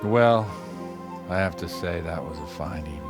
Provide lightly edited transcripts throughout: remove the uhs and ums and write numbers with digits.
Well, I have to say that was a fine evening.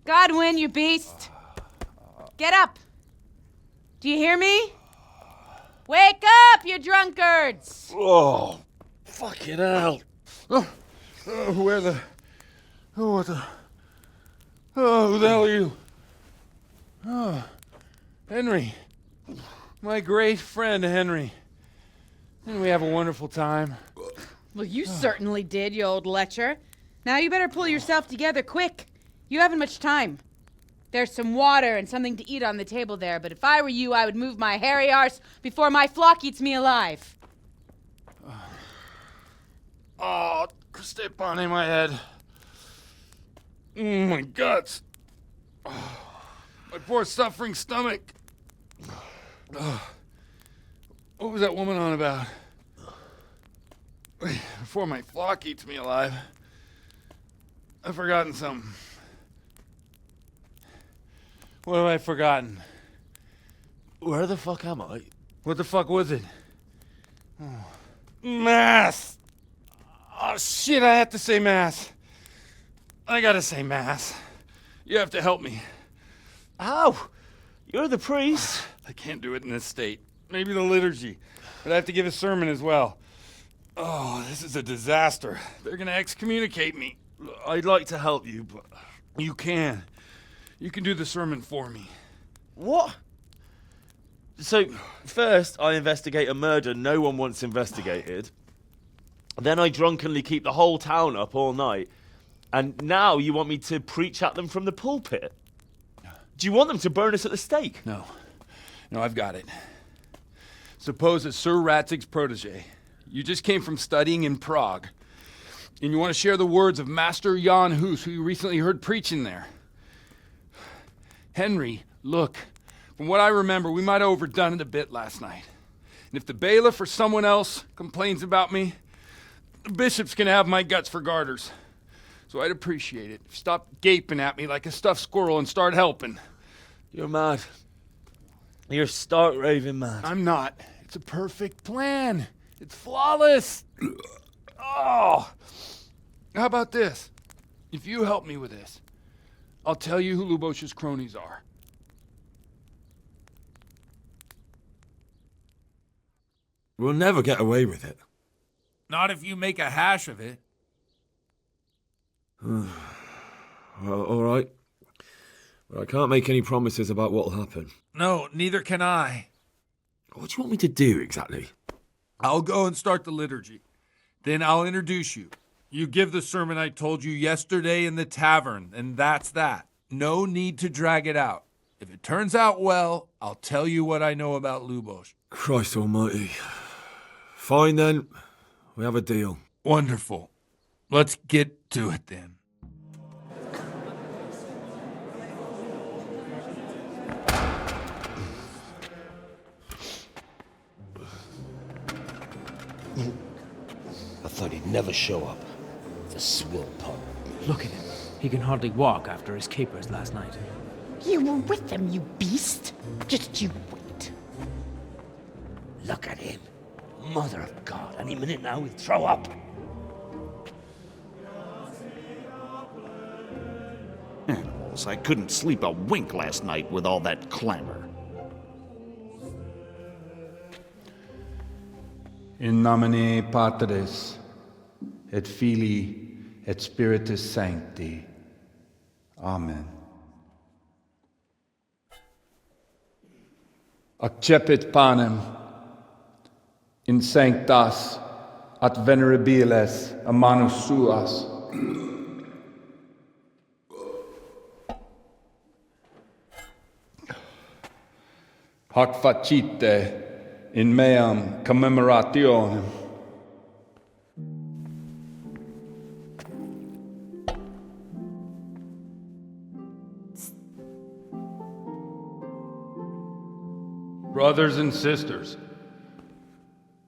Godwin, you beast! Get up! Do you hear me? Wake up, you drunkards! Oh, fucking hell. Who the hell are you? Oh, Henry. My great friend, Henry. Didn't we have a wonderful time? Well, you certainly did, you old lecher. Now you better pull yourself together quick. You haven't much time. There's some water and something to eat on the table there, but if I were you, I would move my hairy arse before my flock eats me alive. Oh, step on in my head. My guts. Oh, my poor suffering stomach. Oh, what was that woman on about? Before my flock eats me alive. I've forgotten something. What have I forgotten? Where the fuck am I? What the fuck was it? Oh. Mass! Oh shit, I have to say mass. I gotta say mass. You have to help me. How? You're the priest. I can't do it in this state. Maybe the liturgy. But I have to give a sermon as well. Oh, this is a disaster. They're gonna excommunicate me. I'd like to help you, but... You can. You can do the sermon for me. What? So, first I investigate a murder no one wants investigated. Then I drunkenly keep the whole town up all night. And now you want me to preach at them from the pulpit? Do you want them to burn us at the stake? No. No, I've got it. Suppose that Sir Ratzig's protege. You just came from studying in Prague. And you want to share the words of Master Jan Hus, who you recently heard preaching there. Henry, look, from what I remember, we might have overdone it a bit last night. And if the bailiff or someone else complains about me, the bishop's gonna have my guts for garters. So I'd appreciate it if you stop gaping at me like a stuffed squirrel and start helping. You're mad. You're stark raving mad. I'm not. It's a perfect plan. It's flawless. Oh. How about this? If you help me with this, I'll tell you who Lubosh's cronies are. We'll never get away with it. Not if you make a hash of it. Well, all right. But I can't make any promises about what'll happen. No, neither can I. What do you want me to do exactly? I'll go and start the liturgy. Then I'll introduce you. You give the sermon I told you yesterday in the tavern, and that's that. No need to drag it out. If it turns out well, I'll tell you what I know about Lubosh. Christ almighty. Fine then. We have a deal. Wonderful. Let's get to it then. I thought he'd never show up. The swill pup. Look at him. He can hardly walk after his capers last night. You were with them, you beast. Just you wait. Look at him. Mother of God, any minute now he'll throw up. Animals, I couldn't sleep a wink last night with all that clamor. In nomine Patris, et Filii, et Spiritus Sancti. Amen. Accepit panem in sanctas at venerabiles a manus suas. Hac facite in meam commemorationem. Brothers and sisters,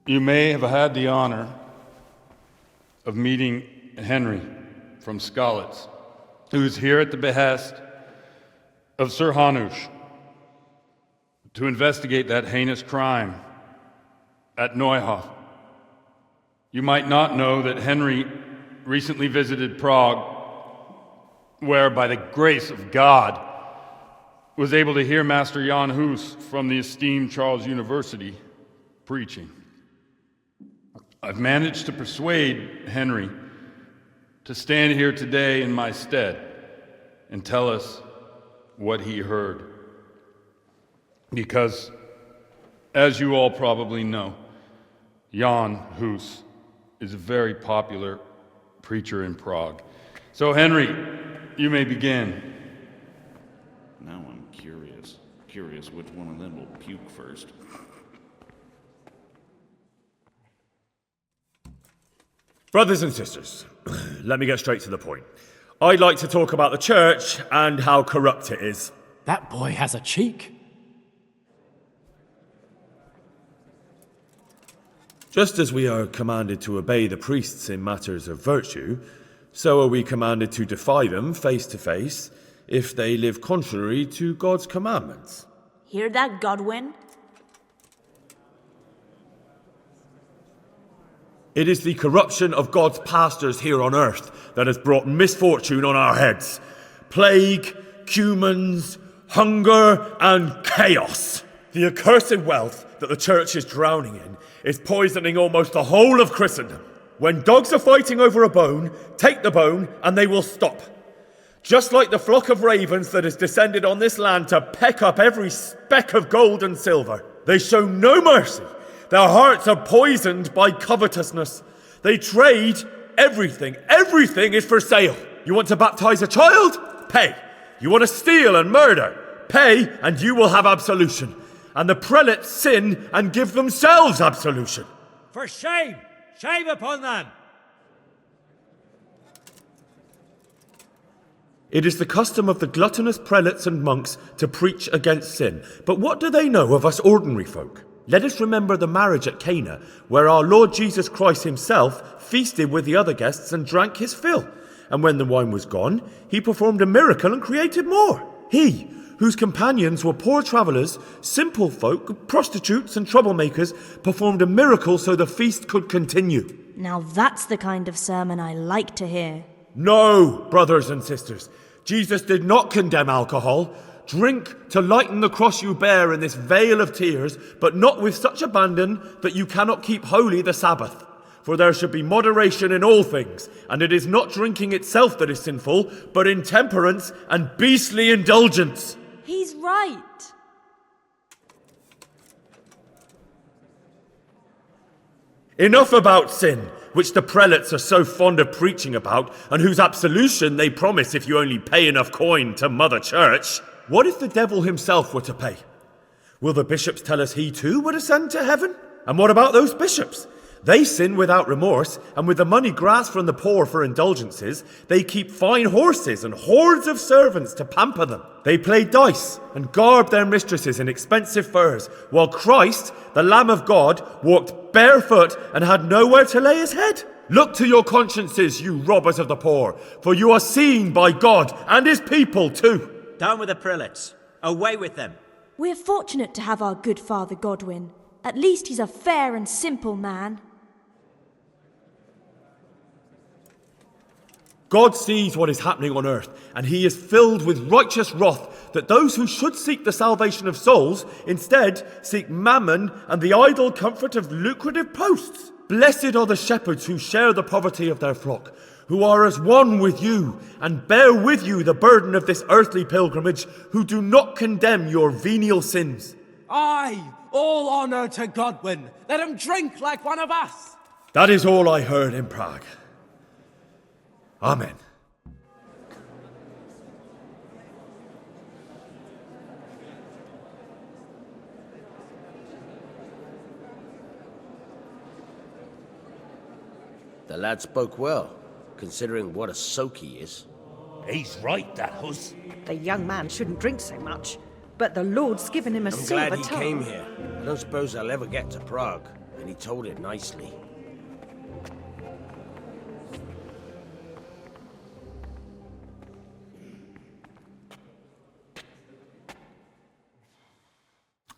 you may have had the honor of meeting Henry from Skalitz, who is here at the behest of Sir Hanush to investigate that heinous crime at Neuhof. You might not know that Henry recently visited Prague, where, by the grace of God, was able to hear Master Jan Hus from the esteemed Charles University preaching. I've managed to persuade Henry to stand here today in my stead and tell us what he heard. Because, as you all probably know, Jan Hus is a very popular preacher in Prague. So, Henry, you may begin. Now I'm curious which one of them will puke first. Brothers and sisters, let me get straight to the point. I'd like to talk about the church and how corrupt it is. That boy has a cheek. Just as we are commanded to obey the priests in matters of virtue, so are we commanded to defy them face to face if they live contrary to God's commandments. Hear that, Godwin? It is the corruption of God's pastors here on earth that has brought misfortune on our heads. Plague, cumens, hunger, and chaos. The accursed wealth that the church is drowning in is poisoning almost the whole of Christendom. When dogs are fighting over a bone, take the bone and they will stop. Just like the flock of ravens that has descended on this land to peck up every speck of gold and silver. They show no mercy. Their hearts are poisoned by covetousness. They trade everything. Everything is for sale. You want to baptize a child? Pay. You want to steal and murder? Pay, and you will have absolution. And the prelates sin and give themselves absolution. For shame! Shame upon them! It is the custom of the gluttonous prelates and monks to preach against sin. But what do they know of us ordinary folk? Let us remember the marriage at Cana, where our Lord Jesus Christ himself feasted with the other guests and drank his fill. And when the wine was gone, he performed a miracle and created more. He, whose companions were poor travellers, simple folk, prostitutes and troublemakers, performed a miracle so the feast could continue. Now that's the kind of sermon I like to hear. No, brothers and sisters. Jesus did not condemn alcohol. Drink to lighten the cross you bear in this vale of tears, but not with such abandon that you cannot keep holy the Sabbath. For there should be moderation in all things, and it is not drinking itself that is sinful, but intemperance and beastly indulgence. He's right. Enough about sin, which the prelates are so fond of preaching about, and whose absolution they promise if you only pay enough coin to Mother Church. What if the devil himself were to pay? Will the bishops tell us he too would ascend to heaven? And what about those bishops? They sin without remorse, and with the money grasped from the poor for indulgences, they keep fine horses and hordes of servants to pamper them. They play dice and garb their mistresses in expensive furs, while Christ, the Lamb of God, walked barefoot and had nowhere to lay his head. Look to your consciences, you robbers of the poor, for you are seen by God and his people too. Down with the prelates. Away with them. We're fortunate to have our good Father Godwin. At least he's a fair and simple man. God sees what is happening on earth, and he is filled with righteous wrath that those who should seek the salvation of souls instead seek mammon and the idle comfort of lucrative posts. Blessed are the shepherds who share the poverty of their flock, who are as one with you and bear with you the burden of this earthly pilgrimage, who do not condemn your venial sins. Aye, all honour to Godwin. Let him drink like one of us. That is all I heard in Prague. Amen. The lad spoke well, considering what a soak he is. He's right, that Hus. The young man shouldn't drink so much. But the Lord's given him a I'm silver glad he tongue. came here. I don't suppose I'll ever get to Prague. And he told it nicely.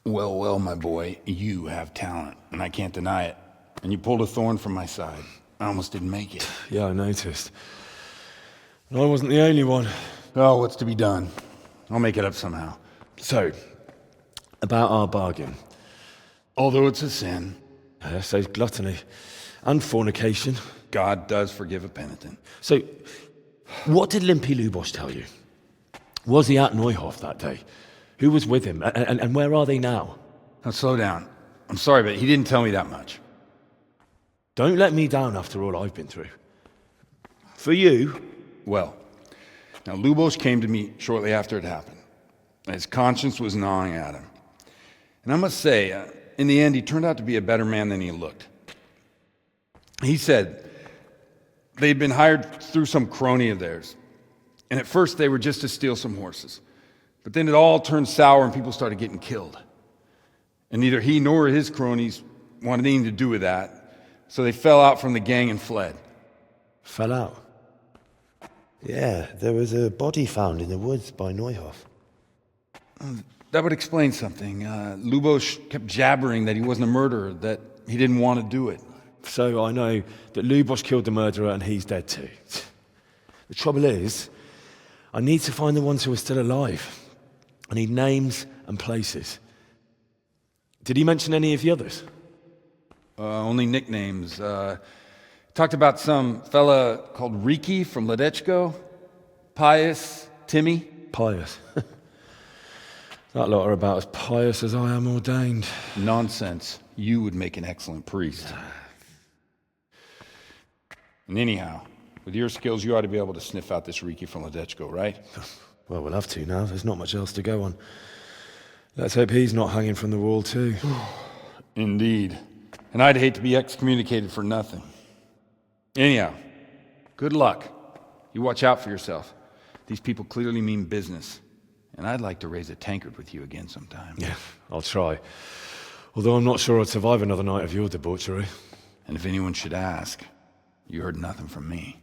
Well, well, my boy, you have talent, and I can't deny it. And you pulled a thorn from my side. I almost didn't make it. Yeah, I noticed. And I wasn't the only one. Oh, what's to be done? I'll make it up somehow. So, about our bargain. Although it's a sin. So gluttony and fornication. God does forgive a penitent. So, what did Limpy Lubosh tell you? Was he at Neuhof that day? Who was with him? And where are they now? Now, slow down. I'm sorry, but he didn't tell me that much. Don't let me down after all I've been through. For you... Well, now Lubosh came to me shortly after it happened. His conscience was gnawing at him. And I must say, in the end, he turned out to be a better man than he looked. He said they'd been hired through some crony of theirs. And at first they were just to steal some horses. But then it all turned sour and people started getting killed. And neither he nor his cronies wanted anything to do with that. So they fell out from the gang and fled. Fell out? Yeah, there was a body found in the woods by Neuhof. That would explain something. Lubosh kept jabbering that he wasn't a murderer, that he didn't want to do it. So I know that Lubosh killed the murderer and he's dead too. The trouble is, I need to find the ones who are still alive. I need names and places. Did he mention any of the others? Only nicknames. Talked about some fella called Riki from Ledechko, Pius, Timmy. Pius. That lot are about as pious as I am ordained. Nonsense. You would make an excellent priest. And anyhow, with your skills, you ought to be able to sniff out this Riki from Ledechko, right? Well, we'll have to now. There's not much else to go on. Let's hope he's not hanging from the wall too. Indeed. And I'd hate to be excommunicated for nothing. Anyhow, good luck. You watch out for yourself. These people clearly mean business. And I'd like to raise a tankard with you again sometime. Yeah, I'll try. Although I'm not sure I'd survive another night of your debauchery. And if anyone should ask, you heard nothing from me.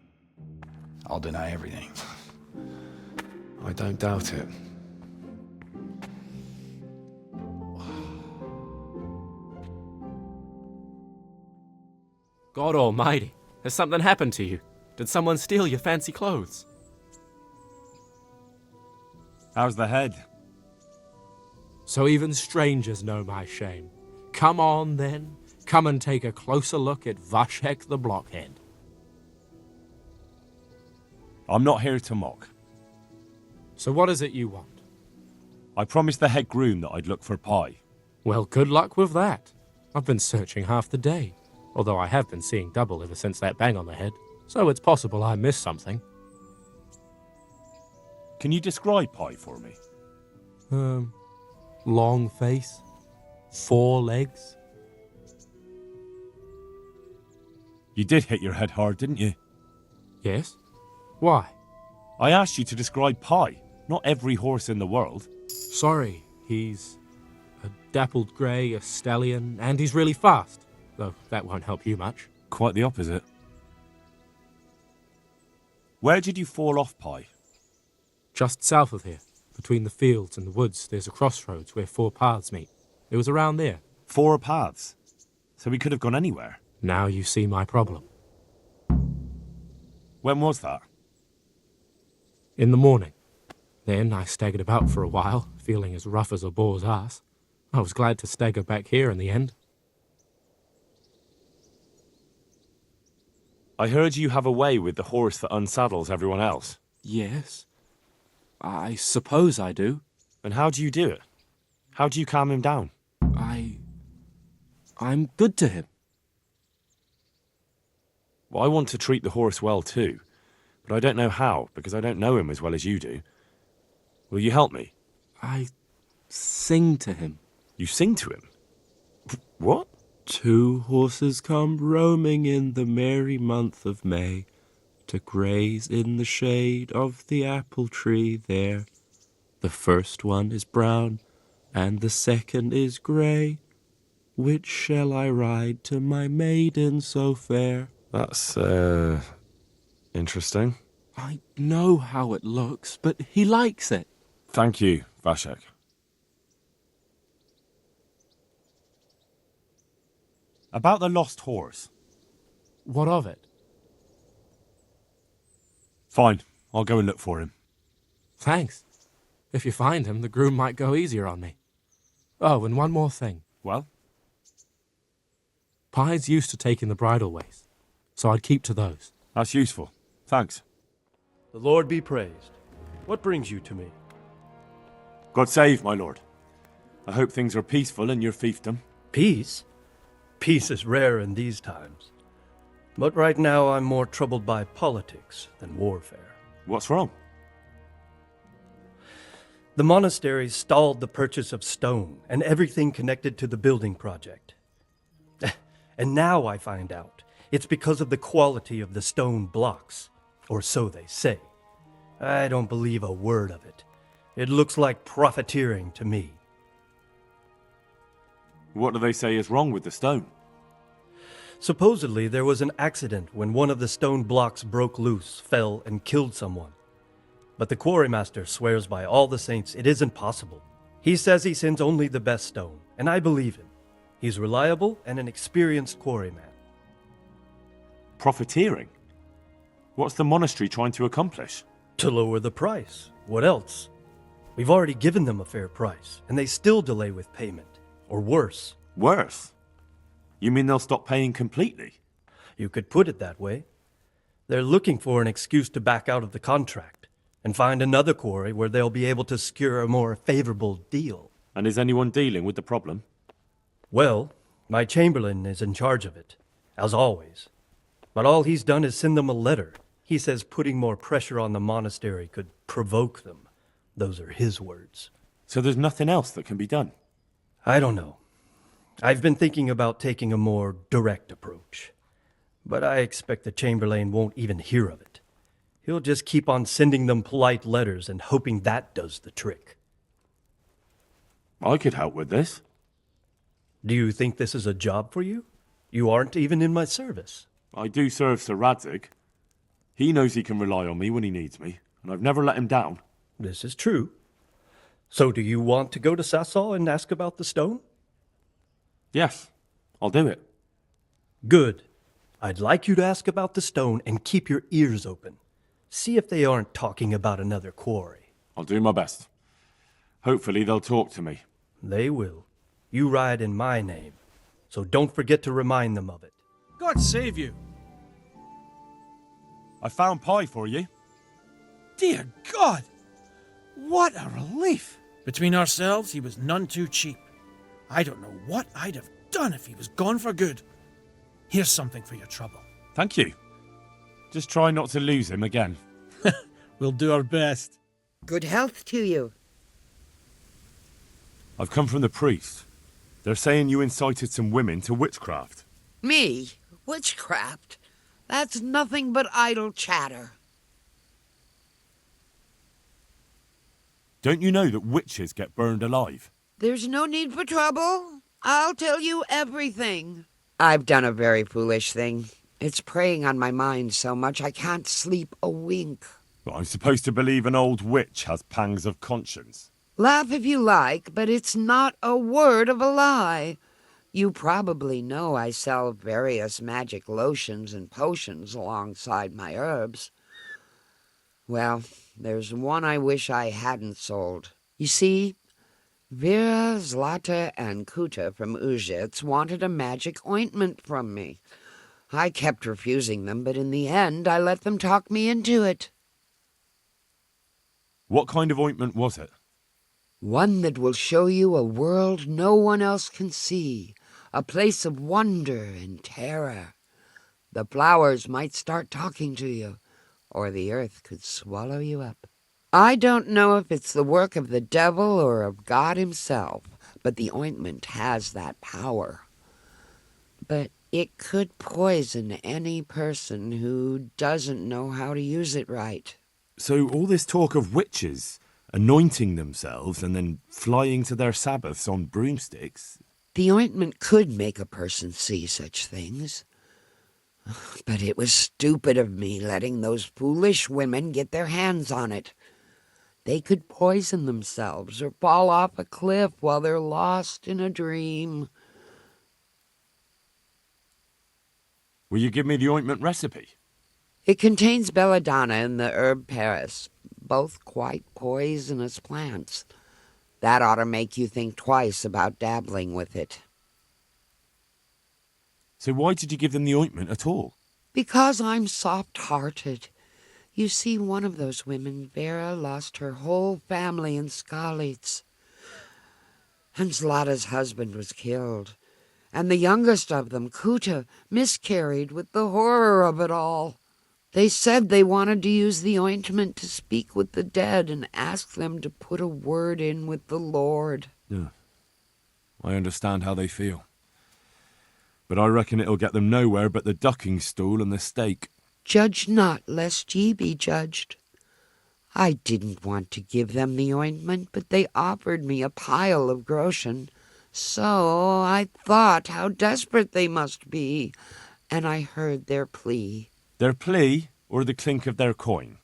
I'll deny everything. I don't doubt it. God almighty, has something happened to you? Did someone steal your fancy clothes? How's the head? So even strangers know my shame. Come on, then. Come and take a closer look at Vashek the Blockhead. I'm not here to mock. So what is it you want? I promised the head groom that I'd look for pie. Well, good luck with that. I've been searching half the day, although I have been seeing double ever since that bang on the head, so it's possible I missed something. Can you describe pie for me? Long face, 4 legs. You did hit your head hard, didn't you? Yes. Why? I asked you to describe pie, not every horse in the world. Sorry, he's a dappled grey, a stallion, and he's really fast, though that won't help you much. Quite the opposite. Where did you fall off, Pie? Just south of here, between the fields and the woods, there's a crossroads where 4 paths meet. It was around there. 4 paths? So we could have gone anywhere. Now you see my problem. When was that? In the morning. Then I staggered about for a while, feeling as rough as a boar's ass. I was glad to stagger back here in the end. I heard you have a way with the horse that unsaddles everyone else. Yes. I suppose I do. And how do you do it? How do you calm him down? I'm good to him. Well, I want to treat the horse well too, but I don't know how, because I don't know him as well as you do. Will you help me? I sing to him. You sing to him? What? 2 horses come roaming in the merry month of May, to graze in the shade of the apple tree there. The first one is brown, and the second is grey. Which shall I ride to my maiden so fair? That's, interesting. I know how it looks, but he likes it. Thank you, Vashek. About the lost horse. What of it? Fine, I'll go and look for him. Thanks. If you find him, the groom might go easier on me. Oh, and one more thing. Well? Pies used to taking the bridal ways, so I'd keep to those. That's useful. Thanks. The Lord be praised. What brings you to me? God save, my lord. I hope things are peaceful in your fiefdom. Peace? Peace is rare in these times. But right now I'm more troubled by politics than warfare. What's wrong? The monastery stalled the purchase of stone and everything connected to the building project. And now I find out it's because of the quality of the stone blocks, or so they say. I don't believe a word of it. It looks like profiteering to me. What do they say is wrong with the stone? Supposedly there was an accident when one of the stone blocks broke loose, fell, and killed someone. But the quarrymaster swears by all the saints it isn't possible. He says he sends only the best stone, and I believe him. He's reliable and an experienced quarryman. Profiteering? What's the monastery trying to accomplish? To lower the price. What else? We've already given them a fair price, and they still delay with payment. Or worse. Worse? You mean they'll stop paying completely? You could put it that way. They're looking for an excuse to back out of the contract and find another quarry where they'll be able to secure a more favorable deal. And is anyone dealing with the problem? Well, my chamberlain is in charge of it, as always. But all he's done is send them a letter. He says putting more pressure on the monastery could provoke them. Those are his words. So there's nothing else that can be done? I don't know. I've been thinking about taking a more direct approach. But I expect the chamberlain won't even hear of it. He'll just keep on sending them polite letters and hoping that does the trick. I could help with this. Do you think this is a job for you? You aren't even in my service. I do serve Sir Radzig. He knows he can rely on me when he needs me, and I've never let him down. This is true. So do you want to go to Sasau and ask about the stone? Yes, I'll do it. Good. I'd like you to ask about the stone and keep your ears open. See if they aren't talking about another quarry. I'll do my best. Hopefully they'll talk to me. They will. You ride in my name, so don't forget to remind them of it. God save you. I found pie for you. Dear God! What a relief! Between ourselves, he was none too cheap. I don't know what I'd have done if he was gone for good. Here's something for your trouble. Thank you. Just try not to lose him again. We'll do our best. Good health to you. I've come from the priest. They're saying you incited some women to witchcraft. Me? Witchcraft? That's nothing but idle chatter. Don't you know that witches get burned alive? There's no need for trouble. I'll tell you everything. I've done a very foolish thing. It's preying on my mind so much I can't sleep a wink. But I'm supposed to believe an old witch has pangs of conscience. Laugh if you like, but it's not a word of a lie. You probably know I sell various magic lotions and potions alongside my herbs. Well, there's one I wish I hadn't sold. You see, Vera, Zlata, and Kuta from Uzhitz wanted a magic ointment from me. I kept refusing them, but in the end I let them talk me into it. What kind of ointment was it? One that will show you a world no one else can see, a place of wonder and terror. The flowers might start talking to you, or the earth could swallow you up. I don't know if it's the work of the devil or of God himself, but the ointment has that power. But it could poison any person who doesn't know how to use it right. So all this talk of witches, anointing themselves and then flying to their Sabbaths on broomsticks. The ointment could make a person see such things. But it was stupid of me letting those foolish women get their hands on it. They could poison themselves or fall off a cliff while they're lost in a dream. Will you give me the ointment recipe? It contains belladonna and the herb Paris, both quite poisonous plants. That ought to make you think twice about dabbling with it. So why did you give them the ointment at all? Because I'm soft-hearted. You see, one of those women, Vera, lost her whole family in Skalitz. And Zlata's husband was killed. And the youngest of them, Kuta, miscarried with the horror of it all. They said they wanted to use the ointment to speak with the dead and ask them to put a word in with the Lord. Yeah. I understand how they feel. But I reckon it'll get them nowhere but the ducking stool and the stake. Judge not, lest ye be judged. I didn't want to give them the ointment, but they offered me a pile of groschen. So I thought how desperate they must be, and I heard their plea. Their plea, or the clink of their coin?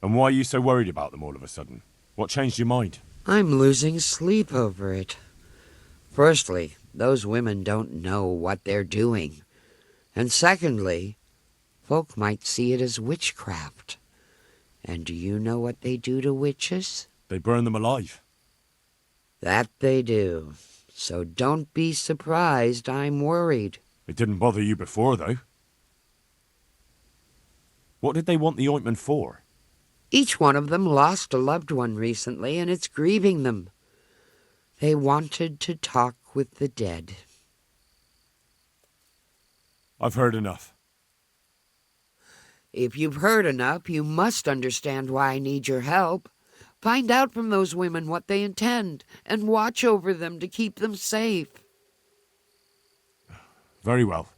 And why are you so worried about them all of a sudden? What changed your mind? I'm losing sleep over it. Firstly, those women don't know what they're doing. And secondly, folk might see it as witchcraft. And do you know what they do to witches? They burn them alive. That they do. So don't be surprised I'm worried. It didn't bother you before, though. What did they want the ointment for? Each one of them lost a loved one recently, and it's grieving them. They wanted to talk with the dead. I've heard enough. If you've heard enough, you must understand why I need your help. Find out from those women what they intend, and watch over them to keep them safe. Very well.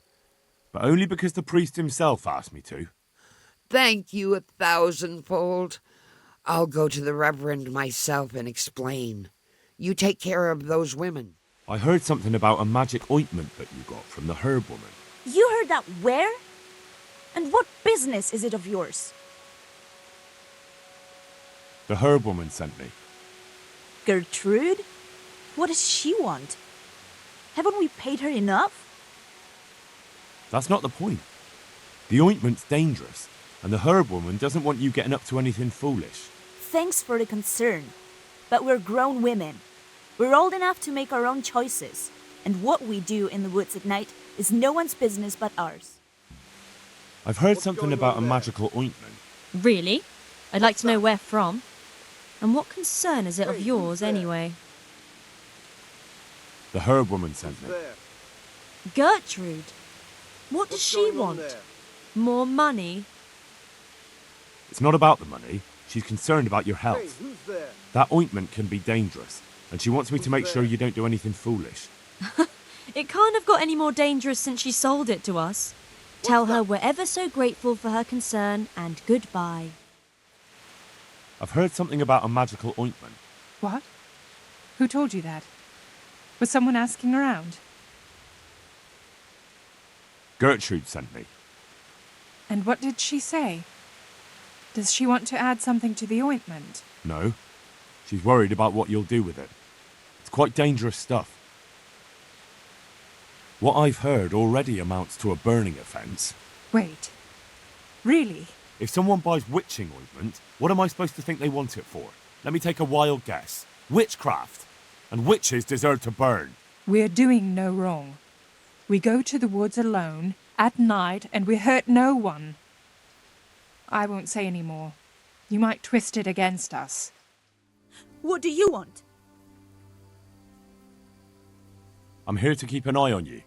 But only because the priest himself asked me to. Thank you 1,000-fold. I'll go to the Reverend myself and explain. You take care of those women. I heard something about a magic ointment that you got from the herb woman. You heard that where? And what business is it of yours? The herb woman sent me. Gertrude? What does she want? Haven't we paid her enough? That's not the point. The ointment's dangerous, and the herb woman doesn't want you getting up to anything foolish. Thanks for the concern. But we're grown women. We're old enough to make our own choices. And what we do in the woods at night is no one's business but ours. I've heard something about a magical ointment. Really? I'd like to know where from. And what concern is it of yours, anyway? The herb woman sent me. Gertrude? What does she want? More money? It's not about the money. She's concerned about your health. That ointment can be dangerous, and she wants me to make sure you don't do anything foolish. It can't have got any more dangerous since she sold it to us. Tell her we're ever so grateful for her concern, and goodbye. I've heard something about a magical ointment. What? Who told you that? Was someone asking around? Gertrude sent me. And what did she say? Does she want to add something to the ointment? No. She's worried about what you'll do with it. It's quite dangerous stuff. What I've heard already amounts to a burning offence. Wait. Really? If someone buys witching ointment, what am I supposed to think they want it for? Let me take a wild guess. Witchcraft. And witches deserve to burn. We're doing no wrong. We go to the woods alone, at night, and we hurt no one. I won't say any more. You might twist it against us. What do you want? I'm here to keep an eye on you.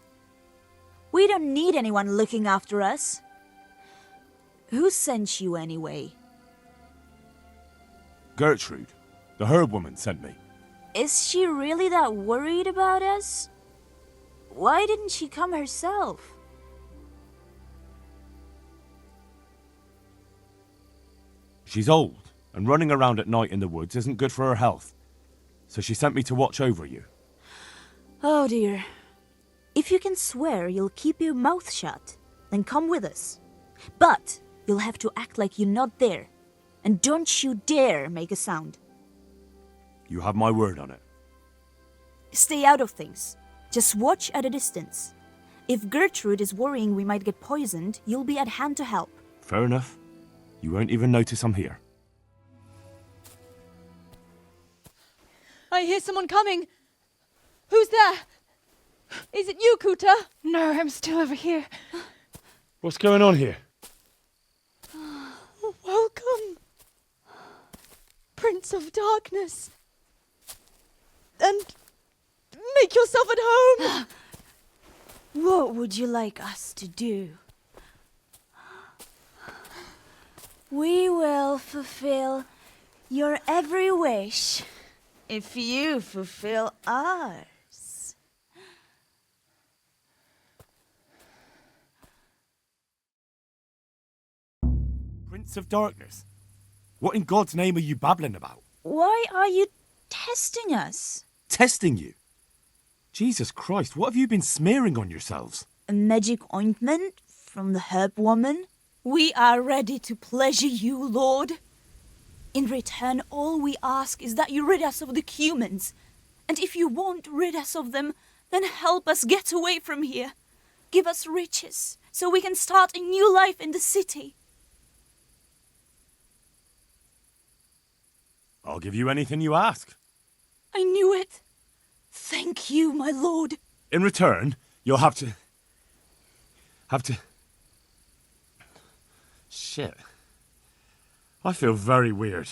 We don't need anyone looking after us. Who sent you anyway? Gertrude, the herb woman, sent me. Is she really that worried about us? Why didn't she come herself? She's old and running around at night in the woods isn't good for her health. So she sent me to watch over you. Oh dear. If you can swear you'll keep your mouth shut, then come with us. But you'll have to act like you're not there. And don't you dare make a sound. You have my word on it. Stay out of things. Just watch at a distance. If Gertrude is worrying we might get poisoned, you'll be at hand to help. Fair enough. You won't even notice I'm here. I hear someone coming. Who's there? Is it you, Kuta? No, I'm still over here. What's going on here? Welcome, Prince of Darkness. And make yourself at home. What would you like us to do? We will fulfill your every wish if you fulfill ours. Prince of Darkness? What in God's name are you babbling about? Why are you testing us? Testing you? Jesus Christ, what have you been smearing on yourselves? A magic ointment from the herb woman? We are ready to pleasure you, Lord. In return, all we ask is that you rid us of the humans. And if you won't rid us of them, then help us get away from here. Give us riches, so we can start a new life in the city. I'll give you anything you ask. I knew it. Thank you, my lord. In return, you'll have to... Shit. I feel very weird.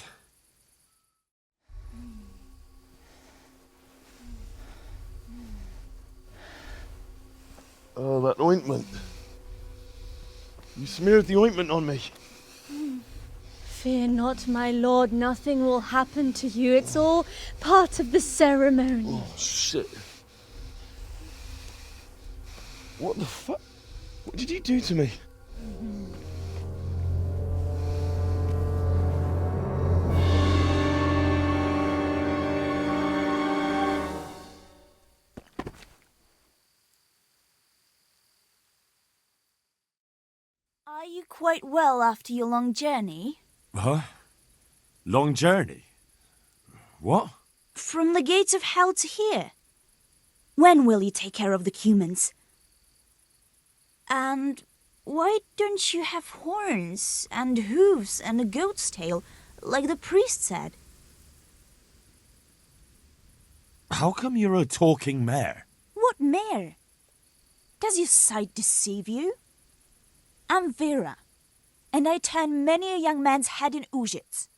Oh, that ointment. You smeared the ointment on me. Fear not, my lord. Nothing will happen to you. It's all part of the ceremony. Oh, shit. What the fuck? What did you do to me? Are you quite well after your long journey? Huh? Long journey? What? From the gates of hell to here. When will you take care of the humans? And why don't you have horns and hooves and a goat's tail, like the priest said? How come you're a talking mare? What mare? Does your sight deceive you? I'm Vera, and I turn many a young man's head in Uzhitz.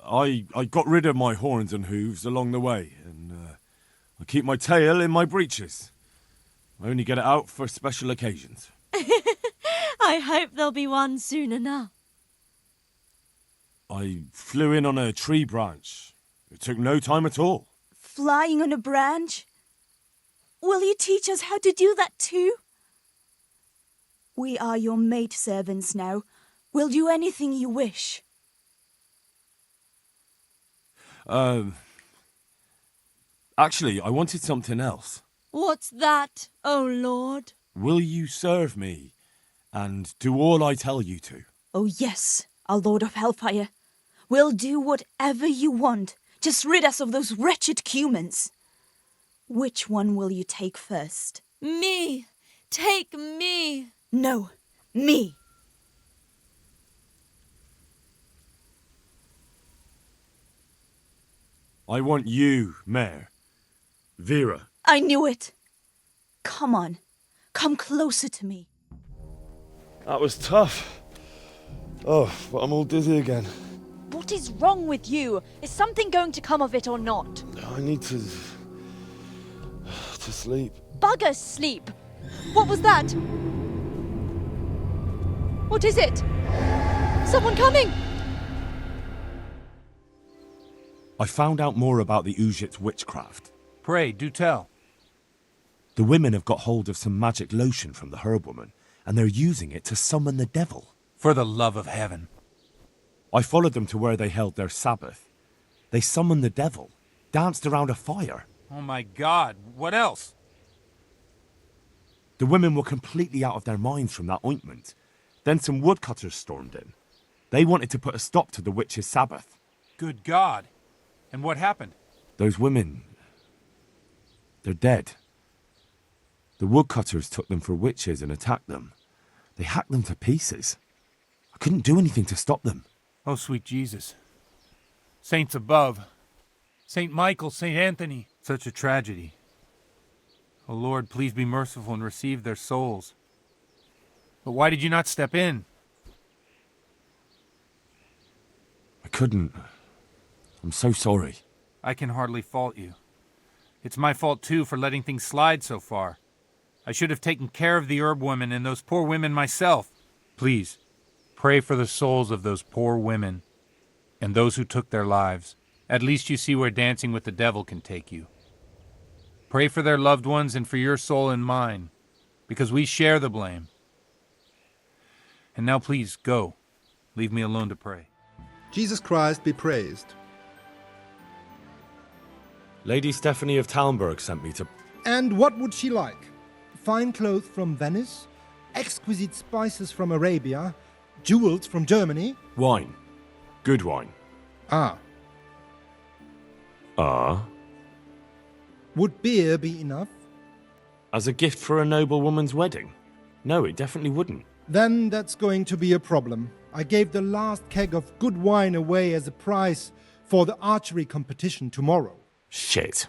I got rid of my horns and hooves along the way, and I keep my tail in my breeches. I only get it out for special occasions. I hope there'll be one soon enough. I flew in on a tree branch. It took no time at all. Flying on a branch? Will you teach us how to do that too? We are your maidservants now. We'll do anything you wish. Actually, I wanted something else. What's that, oh lord? Will you serve me and do all I tell you to? Oh yes, our Lord of Hellfire. We'll do whatever you want. Just rid us of those wretched humans. Which one will you take first? Me! Take me! No, me. I want you, Mare. Vera. I knew it. Come on. Come closer to me. That was tough. Oh, but I'm all dizzy again. What is wrong with you? Is something going to come of it or not? I need to sleep. Bugger sleep! What was that? What is it? Someone coming! I found out more about the Uzhitz witchcraft. Pray, do tell. The women have got hold of some magic lotion from the herb woman, and they're using it to summon the devil. For the love of heaven. I followed them to where they held their Sabbath. They summoned the devil, danced around a fire. Oh my God, what else? The women were completely out of their minds from that ointment. Then some woodcutters stormed in. They wanted to put a stop to the witch's Sabbath. Good God. And what happened? Those women... they're dead. The woodcutters took them for witches and attacked them. They hacked them to pieces. I couldn't do anything to stop them. Oh, sweet Jesus. Saints above. Saint Michael, Saint Anthony. Such a tragedy. Oh, Lord, please be merciful and receive their souls. But why did you not step in? I couldn't. I'm so sorry. I can hardly fault you. It's my fault, too, for letting things slide so far. I should have taken care of the herb women and those poor women myself. Please, pray for the souls of those poor women and those who took their lives. At least you see where dancing with the devil can take you. Pray for their loved ones and for your soul and mine, because we share the blame. And now please, go. Leave me alone to pray. Jesus Christ be praised. Lady Stephanie of Talmberg sent me to... And what would she like? Fine clothes from Venice, exquisite spices from Arabia, jewels from Germany? Wine. Good wine. Ah. Would beer be enough? As a gift for a noble woman's wedding? No, it definitely wouldn't. Then that's going to be a problem. I gave the last keg of good wine away as a prize for the archery competition tomorrow. Shit.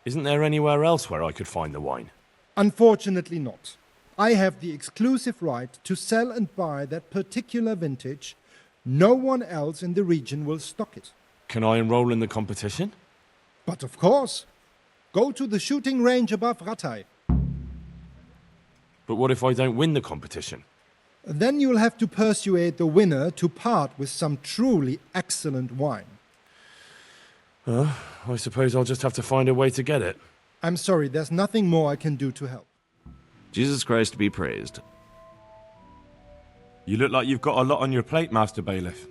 Isn't there anywhere else where I could find the wine? Unfortunately not. I have the exclusive right to sell and buy that particular vintage. No one else in the region will stock it. Can I enroll in the competition? But of course. Go to the shooting range above Rattay. But what if I don't win the competition? Then you'll have to persuade the winner to part with some truly excellent wine. I suppose I'll just have to find a way to get it. I'm sorry, there's nothing more I can do to help. Jesus Christ be praised. You look like you've got a lot on your plate, Master Bailiff.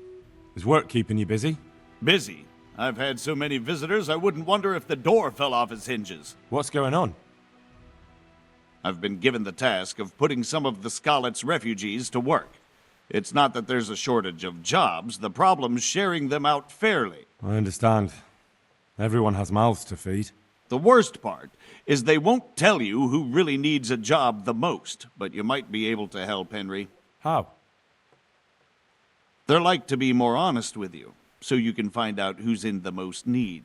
Is work keeping you busy? Busy? I've had so many visitors I wouldn't wonder if the door fell off its hinges. What's going on? I've been given the task of putting some of the Scarlet's refugees to work. It's not that there's a shortage of jobs, the problem's sharing them out fairly. I understand. Everyone has mouths to feed. The worst part is they won't tell you who really needs a job the most, but you might be able to help, Henry. How? They're like to be more honest with you, so you can find out who's in the most need.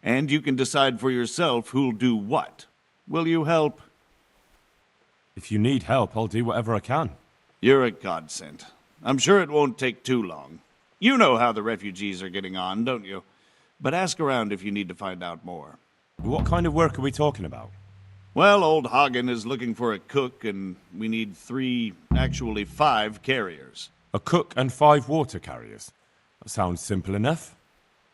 And you can decide for yourself who'll do what. Will you help? If you need help, I'll do whatever I can. You're a godsend. I'm sure it won't take too long. You know how the refugees are getting on, don't you? But ask around if you need to find out more. What kind of work are we talking about? Well, old Hagen is looking for a cook, and we need 5 carriers. A cook and 5 water carriers? That sounds simple enough.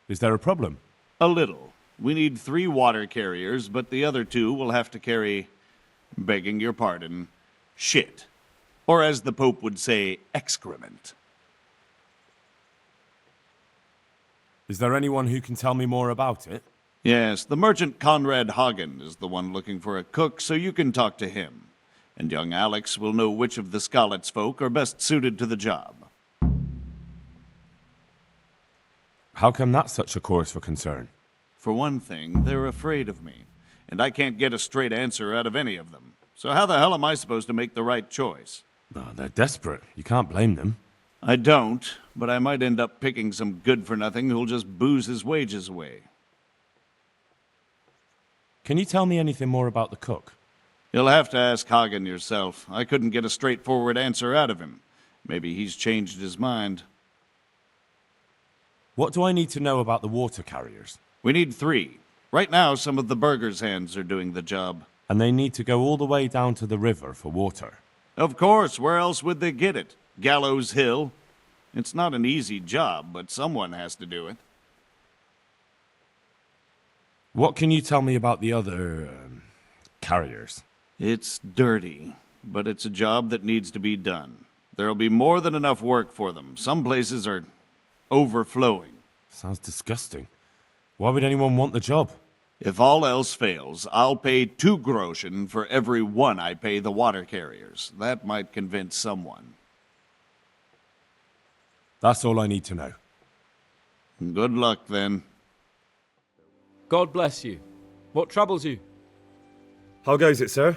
Is there a problem? A little. We need 3 water carriers, but the other 2 will have to carry, begging your pardon, shit. Or as the Pope would say, excrement. Is there anyone who can tell me more about it? Yes, the merchant Conrad Hagen is the one looking for a cook, so you can talk to him. And young Alex will know which of the Scarlet's folk are best suited to the job. How come that's such a cause for concern? For one thing, they're afraid of me, and I can't get a straight answer out of any of them. So how the hell am I supposed to make the right choice? Oh, they're desperate. You can't blame them. I don't, but I might end up picking some good-for-nothing who'll just booze his wages away. Can you tell me anything more about the cook? You'll have to ask Hagen yourself. I couldn't get a straightforward answer out of him. Maybe he's changed his mind. What do I need to know about the water carriers? We need 3. Right now, some of the burgers' hands are doing the job. And they need to go all the way down to the river for water? Of course, where else would they get it? Gallows Hill? It's not an easy job, but someone has to do it. What can you tell me about the other carriers? It's dirty, but it's a job that needs to be done. There'll be more than enough work for them. Some places are overflowing. Sounds disgusting. Why would anyone want the job? If all else fails, I'll pay 2 groschen for every 1 I pay the water carriers. That might convince someone. That's all I need to know. Good luck, then. God bless you. What troubles you? How goes it, sir?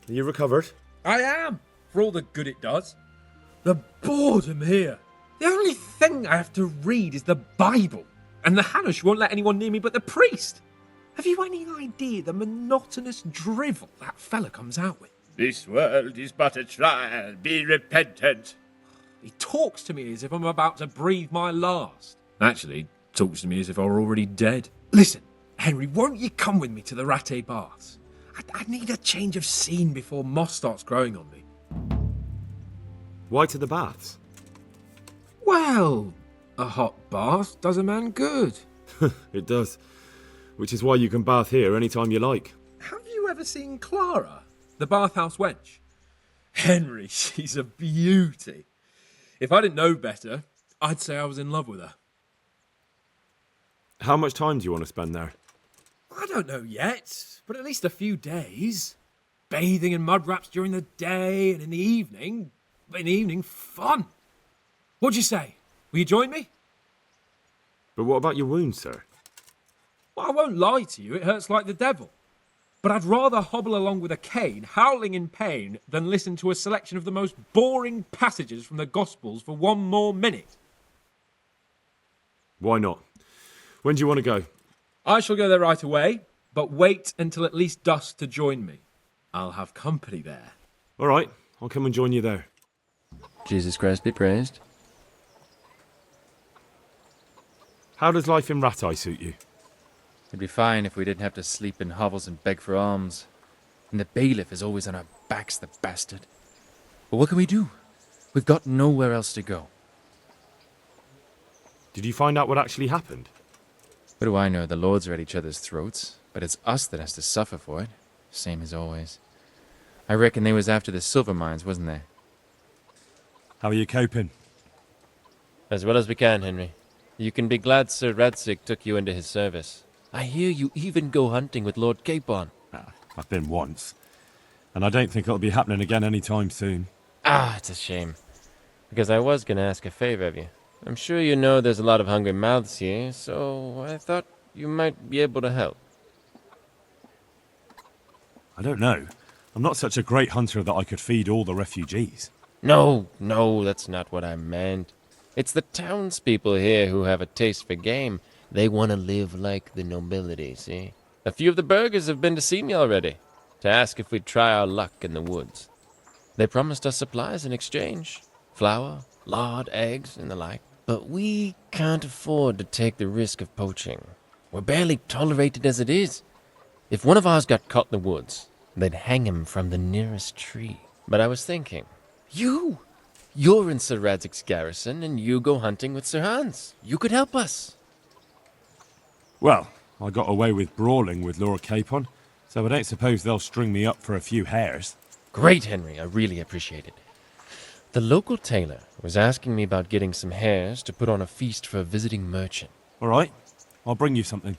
Are you recovered? I am, for all the good it does. The boredom here. The only thing I have to read is the Bible, and the Hanush won't let anyone near me but the priest. Have you any idea the monotonous drivel that fella comes out with? This world is but a trial. Be repentant. He talks to me as if I'm about to breathe my last. Actually, talks to me as if I were already dead. Listen, Henry, won't you come with me to the Ratte Baths? I need a change of scene before moss starts growing on me. Why to the baths? Well, a hot bath does a man good. It does. Which is why you can bath here anytime you like. Have you ever seen Clara, the bathhouse wench? Henry, she's a beauty. If I didn't know better, I'd say I was in love with her. How much time do you want to spend there? I don't know yet, but at least a few days. Bathing in mud wraps during the day, and in the evening, fun. What'd you say? Will you join me? But what about your wounds, sir? Well, I won't lie to you, it hurts like the devil. But I'd rather hobble along with a cane, howling in pain, than listen to a selection of the most boring passages from the Gospels for 1 more minute. Why not? When do you want to go? I shall go there right away, but wait until at least dusk to join me. I'll have company there. All right, I'll come and join you there. Jesus Christ be praised. How does life in Rattay suit you? It'd be fine if we didn't have to sleep in hovels and beg for alms. And the bailiff is always on our backs, the bastard. But what can we do? We've got nowhere else to go. Did you find out what actually happened? What do I know? The lords are at each other's throats, but it's us that has to suffer for it. Same as always. I reckon they was after the silver mines, wasn't they? How are you coping? As well as we can, Henry. You can be glad Sir Radzig took you into his service. I hear you even go hunting with Lord Capon. I've been once. And I don't think it'll be happening again anytime soon. Ah, it's a shame. Because I was going to ask a favour of you. I'm sure you know there's a lot of hungry mouths here, so I thought you might be able to help. I don't know. I'm not such a great hunter that I could feed all the refugees. No, that's not what I meant. It's the townspeople here who have a taste for game. They want to live like the nobility, see? A few of the burghers have been to see me already, to ask if we'd try our luck in the woods. They promised us supplies in exchange. Flour, lard, eggs, and the like. But we can't afford to take the risk of poaching. We're barely tolerated as it is. If one of ours got caught in the woods, they'd hang him from the nearest tree. But I was thinking, you're in Sir Radzig's garrison, and you go hunting with Sir Hans. You could help us. Well, I got away with brawling with Lord Capon, so I don't suppose they'll string me up for a few hares. Great, Henry. I really appreciate it. The local tailor was asking me about getting some hares to put on a feast for a visiting merchant. All right, I'll bring you something.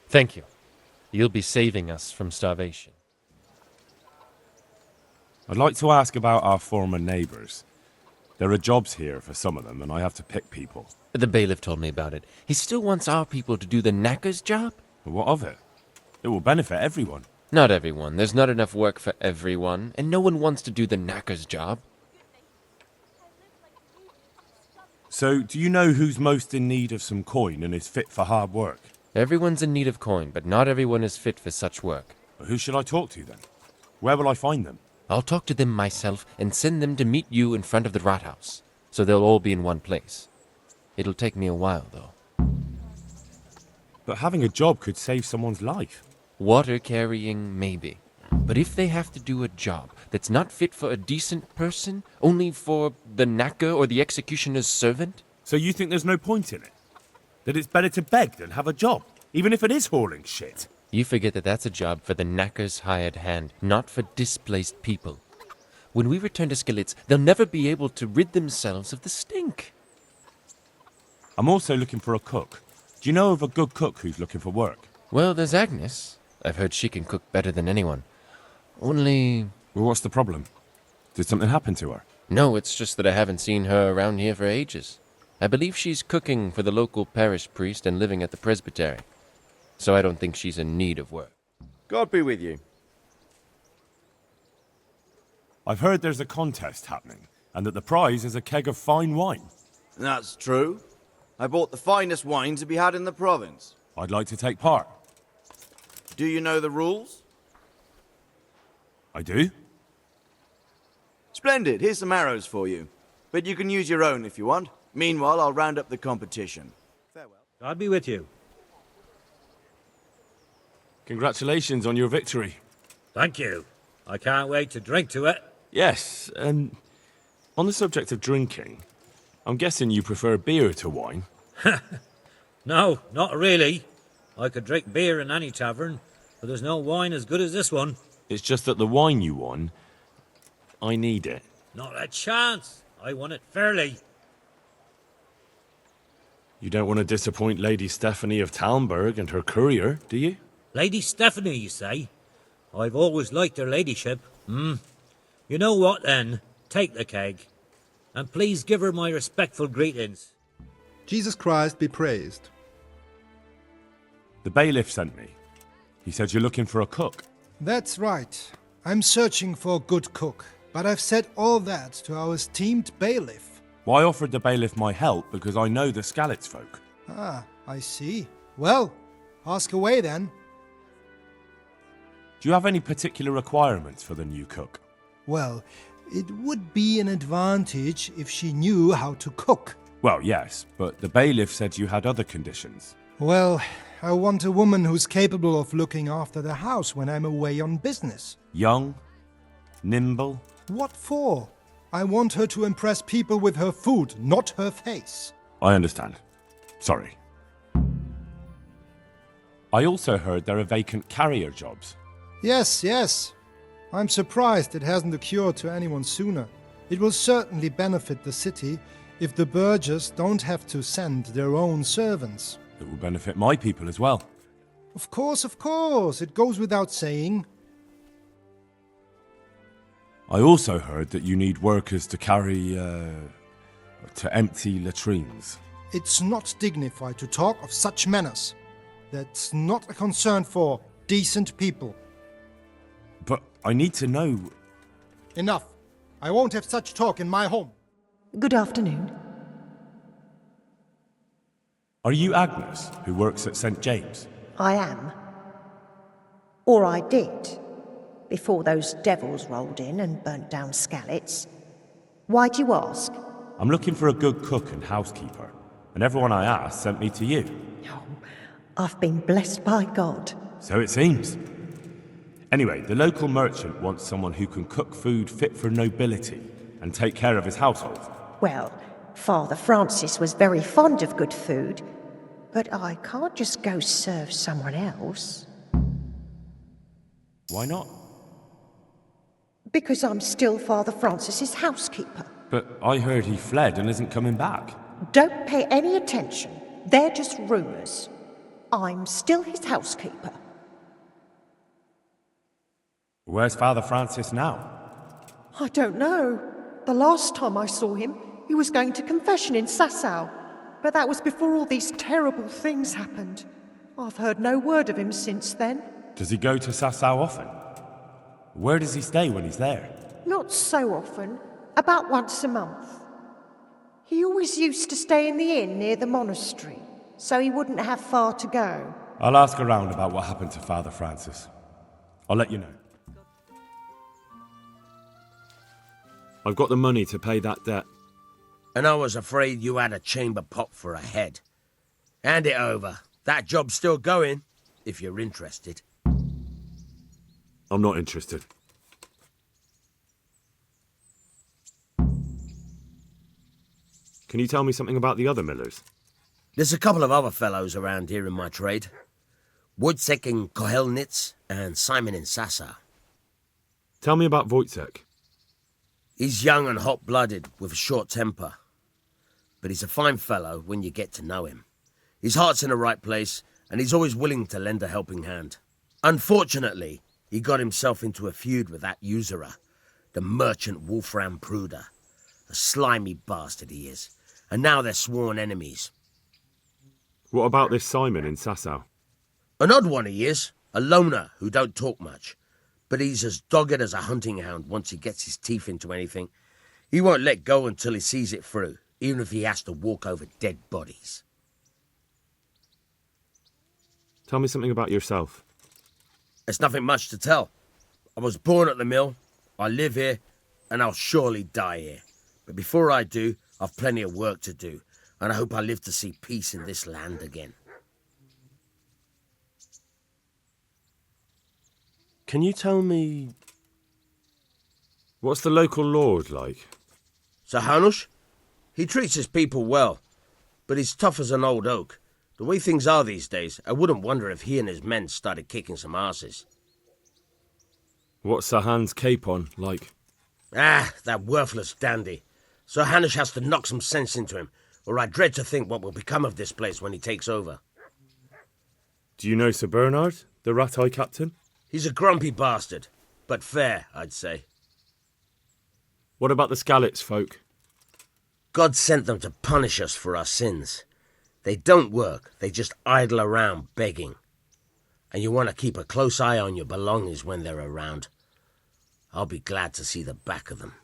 Thank you. You'll be saving us from starvation. I'd like to ask about our former neighbours. There are jobs here for some of them, and I have to pick people. The bailiff told me about it. He still wants our people to do the knacker's job? But what of it? It will benefit everyone. Not everyone. There's not enough work for everyone, and no one wants to do the knacker's job. So, do you know who's most in need of some coin and is fit for hard work? Everyone's in need of coin, but not everyone is fit for such work. But who should I talk to then? Where will I find them? I'll talk to them myself and send them to meet you in front of the rat house, so they'll all be in one place. It'll take me a while, though. But having a job could save someone's life. Water carrying, maybe. But if they have to do a job that's not fit for a decent person, only for the knacker or the executioner's servant? So you think there's no point in it? That it's better to beg than have a job, even if it is hauling shit? You forget that that's a job for the knacker's hired hand, not for displaced people. When we return to Skalitz, they'll never be able to rid themselves of the stink. I'm also looking for a cook. Do you know of a good cook who's looking for work? Well, there's Agnes. I've heard she can cook better than anyone. Only... Well, what's the problem? Did something happen to her? No, it's just that I haven't seen her around here for ages. I believe she's cooking for the local parish priest and living at the presbytery. So I don't think she's in need of work. God be with you. I've heard there's a contest happening, and that the prize is a keg of fine wine. That's true. I bought the finest wine to be had in the province. I'd like to take part. Do you know the rules? I do. Splendid. Here's some arrows for you. But you can use your own if you want. Meanwhile, I'll round up the competition. Farewell. God be with you. Congratulations on your victory. Thank you. I can't wait to drink to it. Yes, on the subject of drinking, I'm guessing you prefer beer to wine. No, not really. I could drink beer in any tavern, but there's no wine as good as this one. It's just that the wine you won, I need it. Not a chance. I won it fairly. You don't want to disappoint Lady Stephanie of Talmberg and her courier, do you? Lady Stephanie, you say? I've always liked her ladyship. You know what, then? Take the keg. And please give her my respectful greetings. Jesus Christ be praised. The bailiff sent me. He said you're looking for a cook. That's right. I'm searching for a good cook, but I've said all that to our esteemed bailiff. Well, I offered the bailiff my help because I know the Skalitz folk. Ah, I see. Well, ask away then. Do you have any particular requirements for the new cook? Well, it would be an advantage if she knew how to cook. Well, yes, but the bailiff said you had other conditions. Well, I want a woman who's capable of looking after the house when I'm away on business. Young? Nimble? What for? I want her to impress people with her food, not her face. I understand. Sorry. I also heard there are vacant carrier jobs. Yes, yes. I'm surprised it hasn't occurred to anyone sooner. It will certainly benefit the city if the burghers don't have to send their own servants. It will benefit my people as well. Of course, it goes without saying. I also heard that you need workers to carry, to empty latrines. It's not dignified to talk of such manners. That's not a concern for decent people. But I need to know... Enough. I won't have such talk in my home. Good afternoon. Are you Agnes, who works at St. James? I am. Or I did, before those devils rolled in and burnt down Skalitz. Why do you ask? I'm looking for a good cook and housekeeper, and everyone I asked sent me to you. Oh, I've been blessed by God. So it seems. Anyway, the local merchant wants someone who can cook food fit for nobility and take care of his household. Well, Father Francis was very fond of good food, but I can't just go serve someone else. Why not? Because I'm still Father Francis's housekeeper. But I heard he fled and isn't coming back. Don't pay any attention. They're just rumours. I'm still his housekeeper. Where's Father Francis now? I don't know. The last time I saw him, he was going to confession in Sasau. But that was before all these terrible things happened. I've heard no word of him since then. Does he go to Sasau often? Where does he stay when he's there? Not so often. About once a month. He always used to stay in the inn near the monastery, so he wouldn't have far to go. I'll ask around about what happened to Father Francis. I'll let you know. I've got the money to pay that debt. And I was afraid you had a chamber pot for a head. Hand it over. That job's still going, if you're interested. I'm not interested. Can you tell me something about the other millers? There's a couple of other fellows around here in my trade. Wojciech in Kohelnitz and Simon in Sasau. Tell me about Wojciech. He's young and hot-blooded, with a short temper. But he's a fine fellow when you get to know him. His heart's in the right place, and he's always willing to lend a helping hand. Unfortunately, he got himself into a feud with that usurer, the merchant Wolfram Pruder. A slimy bastard he is, and now they're sworn enemies. What about this Simon in Sasau? An odd one he is, a loner who don't talk much. But he's as dogged as a hunting hound once he gets his teeth into anything. He won't let go until he sees it through, even if he has to walk over dead bodies. Tell me something about yourself. There's nothing much to tell. I was born at the mill, I live here, and I'll surely die here. But before I do, I've plenty of work to do, and I hope I live to see peace in this land again. Can you tell me... What's the local lord like? Sir Hanush? He treats his people well, but he's tough as an old oak. The way things are these days, I wouldn't wonder if he and his men started kicking some asses. What's Sir Hans Capon like? Ah, that worthless dandy. Sir Hanush has to knock some sense into him, or I dread to think what will become of this place when he takes over. Do you know Sir Bernard, the rat-eye captain? He's a grumpy bastard, but fair, I'd say. What about the Skalitz folk? God sent them to punish us for our sins. They don't work, they just idle around begging. And you want to keep a close eye on your belongings when they're around. I'll be glad to see the back of them.